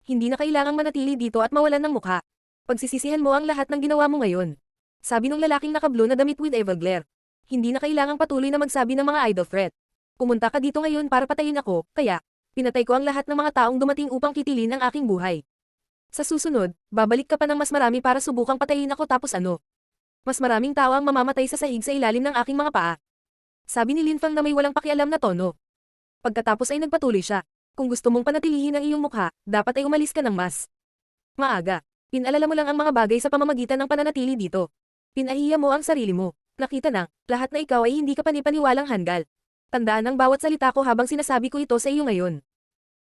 Hindi na kailangang manatili dito at mawalan ng mukha. Pagsisisihan mo ang lahat ng ginawa mo ngayon. Sabi nung lalaking naka-blue na damit with evil glare. Hindi na kailangang patuloy na magsabi ng mga idle threat. Pumunta ka dito ngayon para patayin ako, kaya, pinatay ko ang lahat ng mga taong dumating upang kitilin ang aking buhay. Sa susunod, babalik ka pa ng mas marami para subukang patayin ako tapos ano? Mas maraming tao ang mamamatay sa sahig sa ilalim ng aking mga paa. Sabi ni Linfang na may walang pakialam na tono. Pagkatapos ay nagpatuloy siya. Kung gusto mong panatilihin ang iyong mukha, dapat ay umalis ka ng mas maaga. Pinalala mo lang ang mga bagay sa pamamagitan ng pananatili dito. Pinahiya mo ang sarili mo. Nakita na, lahat na ikaw ay hindi ka panipaniwalang hanggal. Tandaan ang bawat salita ko habang sinasabi ko ito sa iyo ngayon.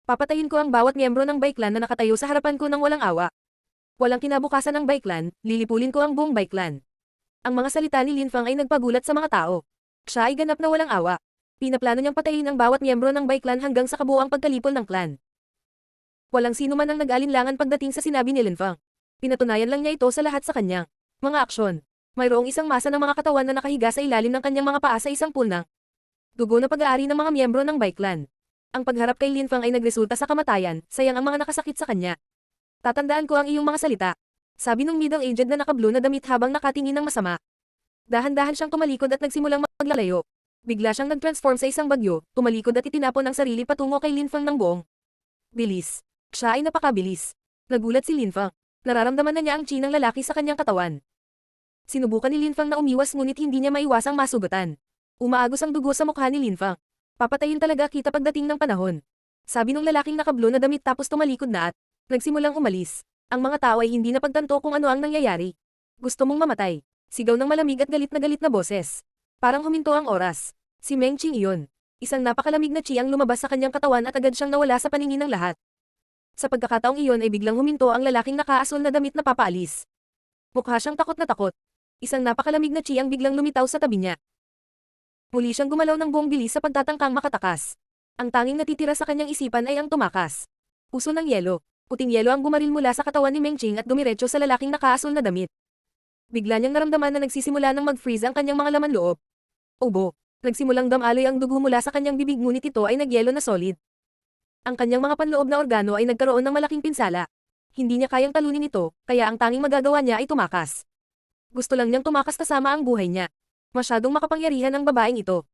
Papatayin ko ang bawat miyembro ng Baiklan na nakatayo sa harapan ko ng walang awa. Walang kinabukasan ng Baiklan, lilipulin ko ang buong Baiklan. Ang mga salita ni Linfang ay nagpagulat sa mga tao. Siya ay ganap na walang awa. Pinaplano niyang patayin ang bawat miyembro ng Baiklan hanggang sa kabuuang pagkalipol ng clan. Walang sino man ang nag-alinlangan pagdating sa sinabi ni Linfang. Pinatunayan lang niya ito sa lahat sa kanyang mga aksyon. Mayroong isang masa ng mga katawan na nakahiga sa ilalim ng kanyang mga paa sa isang pool ng dugo na pag-aari ng mga miyembro ng Baiklan. Ang pagharap kay Linfang ay nagresulta sa kamatayan, sayang ang mga nakasakit sa kanya. Tatandaan ko ang iyong mga salita. Sabi nung middle-aged na naka-blue na damit habang nakatingin ng masama. Dahan-dahan siyang tumalikod at nagsimulang maglalayo. Bigla siyang nag-transform sa isang bagyo, tumalikod at itinapon ang sarili patungo kay Linfang ng buong bilis. Siya ay napakabilis. Nagulat si Linfang. Nararamdaman na niya ang chi ng lalaki sa kanyang katawan. Sinubukan ni Linfang na umiwas ngunit hindi niya maiwasang masugatan. Umaagos ang dugo sa mukha ni Linfang. Papatayin talaga kita pagdating ng panahon. Sabi nung lalaking naka-blue na damit tapos tumalikod na at nagsimulang umalis. Ang mga tao ay hindi napagtanto kung ano ang nangyayari. Gusto mong mamatay. Sigaw ng malamig at galit na boses. Parang huminto ang oras. Si Meng Qing iyon. Isang napakalamig na chi ang lumabas sa kanyang katawan at agad siyang nawala sa paningin ng lahat. Sa pagkakataong iyon ay biglang huminto ang lalaking nakaasul na damit na papaalis. Mukha siyang takot na takot. Isang napakalamig na chi ang biglang lumitaw sa tabi niya. Muli siyang gumalaw ng buong bilis sa pagtatangkang makatakas. Ang tanging natitira sa kanyang isipan ay ang tumakas. Puso ng yelo. Puting yelo ang bumaril mula sa katawan ni Meng Qing at dumiretso sa lalaking nakaasul na damit. Bigla niyang naramdaman na nagsisimula ng mag-freeze ang kanyang mga laman loob. Obo. Nagsimulang damaloy ang dugo mula sa kanyang bibig ngunit ito ay nagyelo na solid. Ang kanyang mga panloob na organo ay nagkaroon ng malaking pinsala. Hindi niya kayang talunin ito, kaya ang tanging magagawa niya ay tumakas. Gusto lang niyang tumakas kasama ang buhay niya. Masyadong makapangyarihan ang babaeng ito.